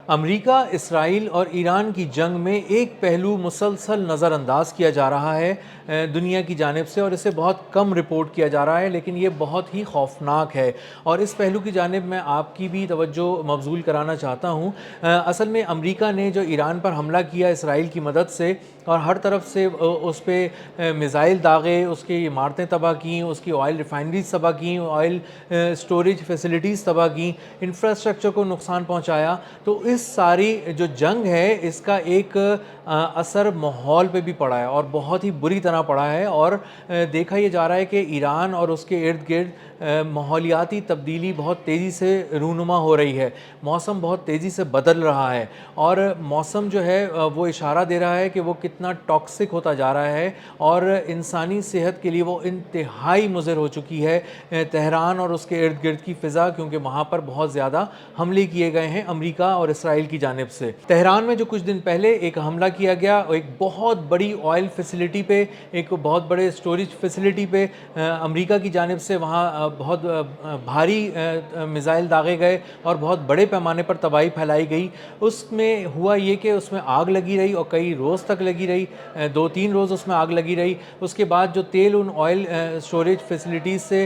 امریکہ، اسرائیل اور ایران کی جنگ میں ایک پہلو مسلسل نظر انداز کیا جا رہا ہے دنیا کی جانب سے، اور اسے بہت کم رپورٹ کیا جا رہا ہے، لیکن یہ بہت ہی خوفناک ہے اور اس پہلو کی جانب میں آپ کی بھی توجہ مبذول کرانا چاہتا ہوں۔ اصل میں امریکہ نے جو ایران پر حملہ کیا اسرائیل کی مدد سے اور ہر طرف سے اس پہ میزائل داغے، اس کی عمارتیں تباہ کیں، اس کی آئل ریفائنریز تباہ کیں، آئل سٹوریج فیسلٹیز تباہ کیں، انفراسٹرکچر کو نقصان پہنچایا، تو اس ساری جو جنگ ہے اس کا ایک اثر ماحول پہ بھی پڑا ہے اور بہت ہی بری طرح پڑا ہے، اور دیکھا یہ جا رہا ہے کہ ایران اور اس کے ارد گرد ماحولیاتی تبدیلی بہت تیزی سے رونما ہو رہی ہے، موسم بہت تیزی سے بدل رہا ہے، اور موسم جو ہے وہ اشارہ دے رہا ہے کہ وہ کتنا ٹاکسک ہوتا جا رہا ہے اور انسانی صحت کے لیے وہ انتہائی مضر ہو چکی ہے۔ تہران اور اس کے ارد گرد کی فضا، کیونکہ وہاں پر بہت زیادہ حملے کیے گئے ہیں امریکہ اور اسرائیل کی جانب سے۔ تہران میں جو کچھ دن پہلے ایک حملہ کیا گیا ایک بہت بڑی آئل فیسلٹی پہ، ایک بہت بڑے سٹوریج فیسلٹی پہ امریکہ کی جانب سے، وہاں بہت بھاری میزائل داغے گئے اور بہت بڑے پیمانے پر تباہی پھیلائی گئی۔ اس میں ہوا یہ کہ اس میں آگ لگی رہی اور کئی روز تک لگی رہی، 2-3 روز اس میں آگ لگی رہی۔ اس کے بعد جو تیل ان آئل سٹوریج فیسلٹیز سے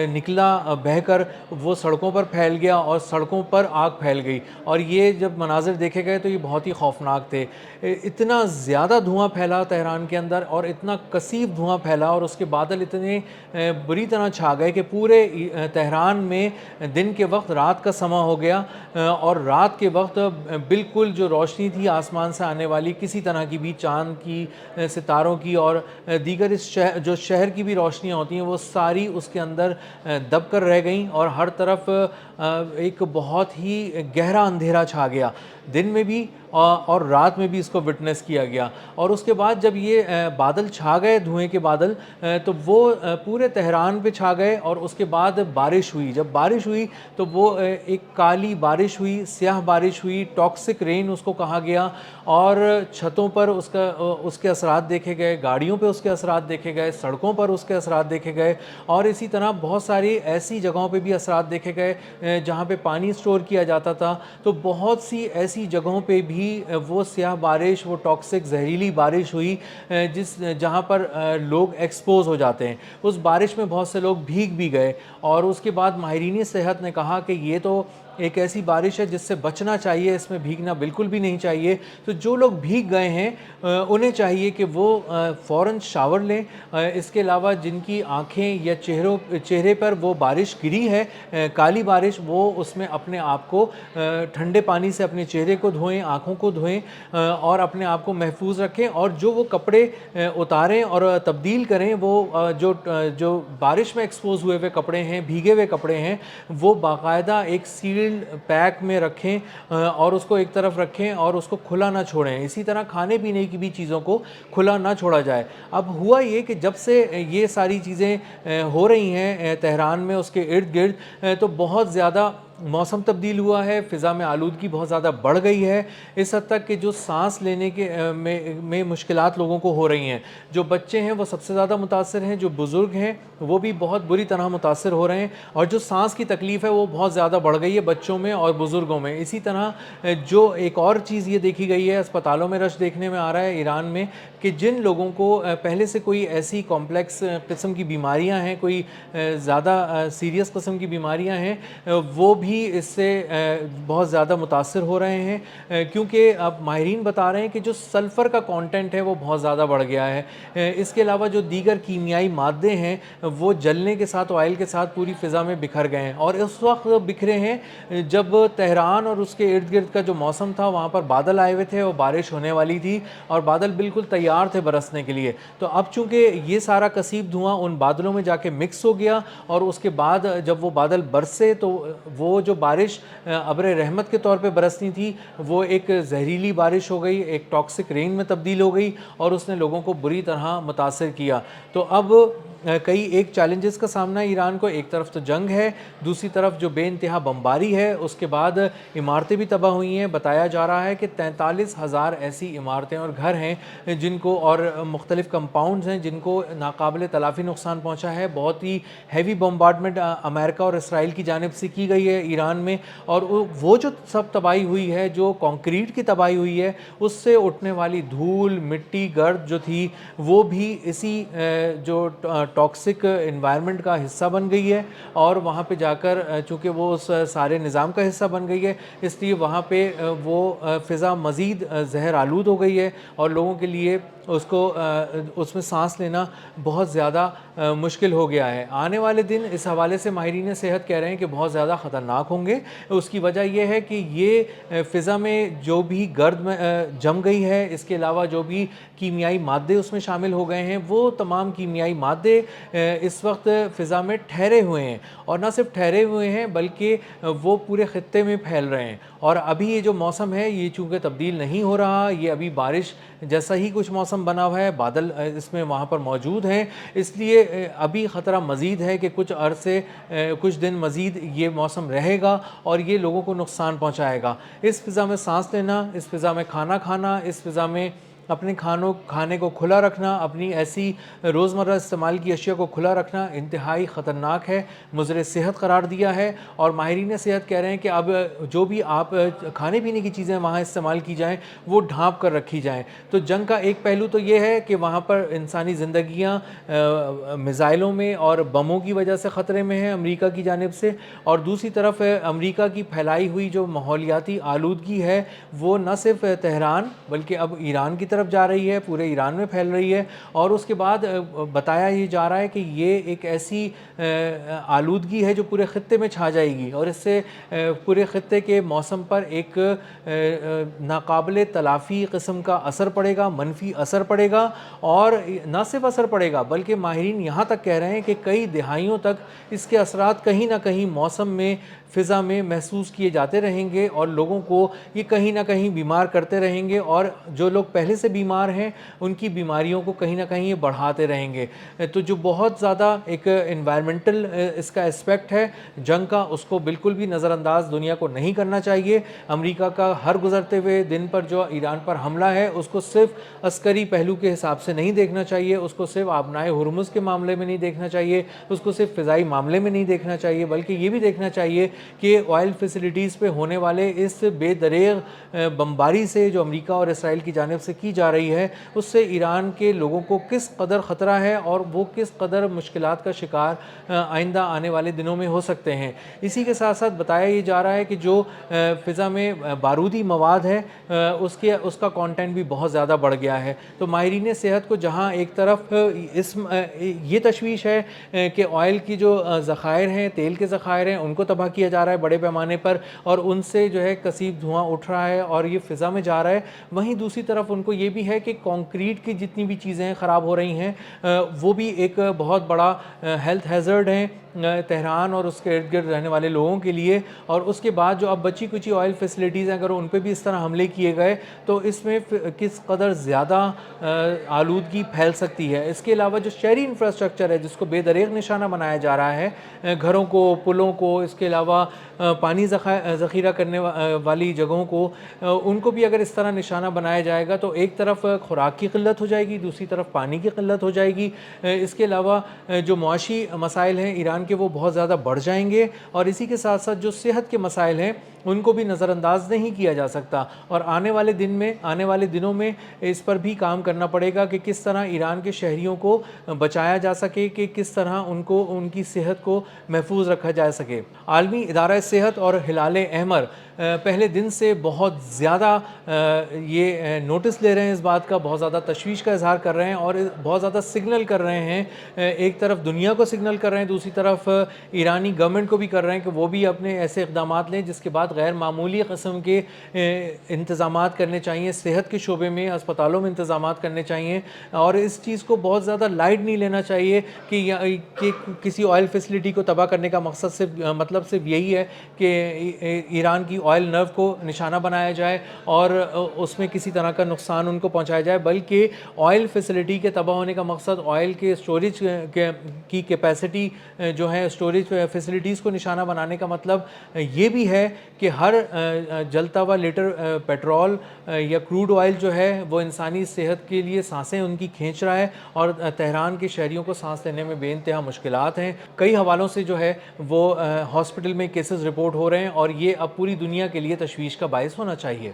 نکلا بہہ کر وہ سڑکوں پر پھیل گیا اور سڑکوں پر آگ پھیل گئی، اور یہ جب مناظر دیکھے گئے تو یہ بہت ہی خوفناک تھے۔ اتنا زیادہ دھواں پھیلا تہران کے اندر اور اتنا کثیف دھواں پھیلا، اور اس کے بادل اتنے بری طرح چھا گئے کہ پورے تہران میں دن کے وقت رات کا سما ہو گیا، اور رات کے وقت بالکل جو روشنی تھی آسمان سے آنے والی کسی طرح کی بھی، چاند کی، ستاروں کی اور دیگر اس جو شہر کی بھی روشنیاں ہوتی ہیں وہ ساری اس کے اندر دب کر رہ گئیں، اور ہر طرف ایک بہت ہی گہرا اندھیرا چھا گیا، دن میں بھی اور رات میں بھی اس کو وٹنس کیا گیا۔ اور اس کے بعد جب یہ بادل چھا گئے، دھوئیں کے بادل، تو وہ پورے تہران پہ چھا گئے، اور اس کے بعد بارش ہوئی۔ جب بارش ہوئی تو وہ ایک کالی بارش ہوئی، سیاہ بارش ہوئی، ٹاکسک رین اس کو کہا گیا، اور چھتوں پر اس کے اثرات دیکھے گئے، گاڑیوں پہ اس کے اثرات دیکھے گئے، سڑکوں پر اس کے اثرات دیکھے گئے، اور اسی طرح بہت ساری ایسی جگہوں پہ بھی اثرات دیکھے گئے جہاں پہ پانی سٹور کیا جاتا تھا۔ تو بہت سی ایسی جگہوں پہ بھی وہ سیاہ بارش، وہ ٹاکسک زہریلی بارش ہوئی جہاں پر لوگ ایکسپوز ہو جاتے ہیں۔ اس بارش میں بہت سے لوگ بھیگ بھی گئے، اور اس کے بعد ماہرین صحت نے کہا کہ یہ تو ایک ایسی بارش ہے جس سے بچنا چاہیے، اس میں بھیگنا بالکل بھی نہیں چاہیے۔ تو جو لوگ بھیگ گئے ہیں انہیں چاہیے کہ وہ فوراً شاور لیں۔ اس کے علاوہ جن کی آنکھیں یا چہرے پر وہ بارش گری ہے، کالی بارش، وہ اس میں اپنے آپ کو ٹھنڈے پانی سے اپنے چہرے کو دھوئیں، آنکھوں کو دھوئیں، اور اپنے آپ کو محفوظ رکھیں، اور جو وہ کپڑے اتاریں اور تبدیل کریں، وہ جو بارش میں ایکسپوز ہوئے ہوئے کپڑے ہیں، بھیگے ہوئے کپڑے ہیں، وہ باقاعدہ ایک سیلڈ پیک میں رکھیں اور اس کو ایک طرف رکھیں اور اس کو کھلا نہ چھوڑیں۔ اسی طرح کھانے پینے کی بھی چیزوں کو کھلا نہ چھوڑا جائے۔ اب ہوا یہ کہ جب سے یہ ساری چیزیں ہو رہی ہیں تہران میں، اس کے ارد گرد، تو بہت زیادہ موسم تبدیل ہوا ہے، فضا میں آلودگی بہت زیادہ بڑھ گئی ہے، اس حد تک کہ جو سانس لینے کے میں مشکلات لوگوں کو ہو رہی ہیں۔ جو بچے ہیں وہ سب سے زیادہ متاثر ہیں، جو بزرگ ہیں وہ بھی بہت بری طرح متاثر ہو رہے ہیں، اور جو سانس کی تکلیف ہے وہ بہت زیادہ بڑھ گئی ہے بچوں میں اور بزرگوں میں۔ اسی طرح جو ایک اور چیز یہ دیکھی گئی ہے، اسپتالوں میں رش دیکھنے میں آ رہا ہے ایران میں، کہ جن لوگوں کو پہلے سے کوئی ایسی کمپلیکس قسم کی بیماریاں ہیں، کوئی زیادہ سیریس قسم کی بیماریاں ہیں، وہ بھی اس سے بہت زیادہ متاثر ہو رہے ہیں، کیونکہ اب ماہرین بتا رہے ہیں کہ جو سلفر کا کانٹینٹ ہے وہ بہت زیادہ بڑھ گیا ہے۔ اس کے علاوہ جو دیگر کیمیائی مادے ہیں وہ جلنے کے ساتھ، آئل کے ساتھ پوری فضا میں بکھر گئے ہیں، اور اس وقت بکھرے ہیں جب تہران اور اس کے ارد گرد کا جو موسم تھا وہاں پر بادل آئے ہوئے تھے اور بارش ہونے والی تھی، اور بادل بالکل تیار تھے برسنے کے لیے۔ تو اب چونکہ یہ سارا کثیف دھواں ان بادلوں میں جا کے مکس ہو گیا، اور اس کے بعد جب وہ بادل برسے تو وہ جو بارش ابر رحمت کے طور پہ برسنی تھی وہ ایک زہریلی بارش ہو گئی، ایک ٹاکسک رین میں تبدیل ہو گئی، اور اس نے لوگوں کو بری طرح متاثر کیا۔ تو اب کئی ایک چیلنجز کا سامنا ہے ایران کو. ایک طرف تو جنگ ہے, دوسری طرف جو بے انتہا بمباری ہے, اس کے بعد عمارتیں بھی تباہ ہوئی ہیں. بتایا جا رہا ہے کہ 43,000 ایسی عمارتیں اور گھر ہیں جن کو, اور مختلف کمپاؤنڈز ہیں جن کو ناقابل تلافی نقصان پہنچا ہے. بہت ہی ہیوی بمبارڈمنٹ امریکہ اور اسرائیل کی جانب سے کی گئی ہے ایران میں, اور وہ جو سب تباہی ہوئی ہے, جو کانکریٹ کی تباہی ہوئی ہے, اس سے اٹھنے والی دھول, مٹی, گرد جو تھی وہ بھی اسی جو ٹاکسک انوائرمنٹ کا حصہ بن گئی ہے, اور وہاں پہ جا کر چونکہ وہ اس سارے نظام کا حصہ بن گئی ہے, اس لیے وہاں پہ وہ فضا مزید زہر آلود ہو گئی ہے, اور لوگوں کے لیے اس میں سانس لینا بہت زیادہ مشکل ہو گیا ہے. آنے والے دن اس حوالے سے ماہرین صحت کہہ رہے ہیں کہ بہت زیادہ خطرناک ہوں گے. اس کی وجہ یہ ہے کہ یہ فضا میں جو بھی گرد میں جم گئی ہے, اس کے علاوہ جو بھی کیمیائی مادے اس میں شامل ہو گئے ہیں, وہ تمام کیمیائی مادے اس وقت فضا میں ٹھہرے ہوئے ہیں, اور نہ صرف ٹھہرے ہوئے ہیں بلکہ وہ پورے خطے میں پھیل رہے ہیں. اور ابھی یہ جو موسم ہے یہ چونکہ تبدیل نہیں ہو رہا, یہ ابھی بارش جیسا ہی کچھ موسم بنا ہوا ہے, بادل اس میں وہاں پر موجود ہیں, اس لیے ابھی خطرہ مزید ہے کہ کچھ عرصے کچھ دن مزید یہ موسم رہے گا اور یہ لوگوں کو نقصان پہنچائے گا. اس فضا میں سانس لینا, اس فضا میں کھانا کھانا, اس فضا میں اپنے کھانے کو کھلا رکھنا, اپنی ایسی روزمرہ استعمال کی اشیاء کو کھلا رکھنا انتہائی خطرناک ہے, مضر صحت قرار دیا ہے. اور ماہرین صحت کہہ رہے ہیں کہ اب جو بھی آپ کھانے پینے کی چیزیں وہاں استعمال کی جائیں وہ ڈھانپ کر رکھی جائیں. تو جنگ کا ایک پہلو تو یہ ہے کہ وہاں پر انسانی زندگیاں میزائلوں میں اور بموں کی وجہ سے خطرے میں ہیں امریکہ کی جانب سے, اور دوسری طرف امریکہ کی پھیلائی ہوئی جو ماحولیاتی آلودگی ہے وہ نہ صرف تہران بلکہ اب ایران کی طرف جا رہی ہے, پورے ایران میں پھیل رہی ہے. اور اس کے بعد بتایا یہ جا رہا ہے کہ یہ ایک ایسی آلودگی ہے جو پورے خطے میں چھا جائے گی, اور اس سے پورے خطے کے موسم پر ایک ناقابل تلافی قسم کا اثر پڑے گا, منفی اثر پڑے گا. اور نہ صرف اثر پڑے گا بلکہ ماہرین یہاں تک کہہ رہے ہیں کہ کئی دہائیوں تک اس کے اثرات کہیں نہ کہیں موسم میں, فضا میں محسوس کیے جاتے رہیں گے, اور لوگوں کو یہ کہیں نہ کہیں بیمار کرتے رہیں گے, اور جو لوگ پہلے سے بیمار ہیں ان کی بیماریوں کو کہیں نہ کہیں یہ بڑھاتے رہیں گے. تو جو بہت زیادہ ایک انوائرمنٹل اس کا اسپیکٹ ہے جنگ کا, اس کو بالکل بھی نظر انداز دنیا کو نہیں کرنا چاہیے. امریکہ کا ہر گزرتے ہوئے دن پر جو ایران پر حملہ ہے اس کو صرف عسکری پہلو کے حساب سے نہیں دیکھنا چاہیے, اس کو صرف آبنائے ہرمز کے معاملے میں نہیں دیکھنا چاہیے, اس کو صرف فضائی معاملے میں نہیں دیکھنا چاہیے, بلکہ یہ بھی دیکھنا چاہیے کہ آئل فیسلٹیز پہ ہونے والے اس بے دریغ بمباری سے جو امریکہ اور اسرائیل کی جانب سے کی جا رہی ہے اس سے ایران کے لوگوں کو کس قدر خطرہ ہے اور وہ کس قدر مشکلات کا شکار آئندہ آنے والے دنوں میں ہو سکتے ہیں. اسی کے ساتھ ساتھ بتایا یہ جا رہا ہے کہ جو فضا میں بارودی مواد ہے اس کا کانٹینٹ بھی بہت زیادہ بڑھ گیا ہے. تو ماہرین صحت کو جہاں ایک طرف یہ تشویش ہے کہ آئل کی جو ذخائر ہیں, تیل کے ذخائر ہیں, ان کو تباہ کیا جا رہا ہے بڑے پیمانے پر, اور ان سے جو ہے کثیف دھواں اٹھ رہا ہے اور یہ فضا میں جا رہا ہے. وہیں دوسری طرف ان کو یہ بھی ہے کہ کانکریٹ کی جتنی بھی چیزیں خراب ہو رہی ہیں وہ بھی ایک بہت بڑا ہیلتھ ہیزرڈ ہیں تہران اور اس کے ارد گرد رہنے والے لوگوں کے لیے. اور اس کے بعد جو اب بچی کچی آئل فیسلٹیز ہیں اگر ان پہ بھی اس طرح حملے کیے گئے تو اس میں کس قدر زیادہ آلودگی پھیل سکتی ہے. اس کے علاوہ جو شہری انفراسٹرکچر ہے جس کو بے دریغ نشانہ بنایا جا رہا ہے, گھروں کو, پلوں کو, اس کے علاوہ پانی ذخیرہ کرنے والی جگہوں کو, ان کو بھی اگر اس طرح نشانہ بنایا جائے گا تو ایک طرف خوراک کی قلت ہو جائے گی, دوسری طرف پانی کی قلت ہو جائے گی. اس کے علاوہ جو معاشی مسائل ہیں ایران کے وہ بہت زیادہ بڑھ جائیں گے, اور اسی کے ساتھ ساتھ جو صحت کے مسائل ہیں ان کو بھی نظر انداز نہیں کیا جا سکتا. اور آنے والے دنوں میں اس پر بھی کام کرنا پڑے گا کہ کس طرح ایران کے شہریوں کو بچایا جا سکے, کہ کس طرح ان کی صحت کو محفوظ رکھا جا سکے. عالمی ادارہ صحت اور ہلال احمر پہلے دن سے بہت زیادہ یہ نوٹس لے رہے ہیں اس بات کا, بہت زیادہ تشویش کا اظہار کر رہے ہیں اور بہت زیادہ سگنل کر رہے ہیں. ایک طرف دنیا کو سگنل کر رہے ہیں, دوسری طرف ایرانی گورنمنٹ کو بھی کر رہے ہیں کہ وہ بھی اپنے ایسے اقدامات لیں جس کے بعد غیر معمولی قسم کے انتظامات کرنے چاہیے, صحت کے شعبے میں اسپتالوں میں انتظامات کرنے چاہیے. اور اس چیز کو بہت زیادہ لائٹ نہیں لینا چاہیے کہ کسی آئل فیسلٹی کو تباہ کرنے کا مطلب صرف یہی ہے کہ ایران کی آئل نرو کو نشانہ بنایا جائے اور اس میں کسی طرح کا نقصان ان کو پہنچایا جائے، بلکہ آئل فیسلٹی کے تباہ ہونے کا مقصد آئل کے اسٹوریج کی کیپیسٹی جو ہے، اسٹوریج فیسلٹیز کو نشانہ بنانے کا مطلب یہ بھی ہے کہ ہر جلتا ہوا لیٹر پیٹرول یا کروڈ آئل جو ہے وہ انسانی صحت کے لیے سانسیں ان کی کھینچ رہا ہے، اور تہران کے شہریوں کو سانس لینے میں بے انتہا مشکلات ہیں۔ کئی حوالوں سے جو ہے وہ ہاسپٹل میں کیسز رپورٹ ہو رہے ہیں، اور یہ اب پوری دنیا کے لیے تشویش کا باعث ہونا چاہیے۔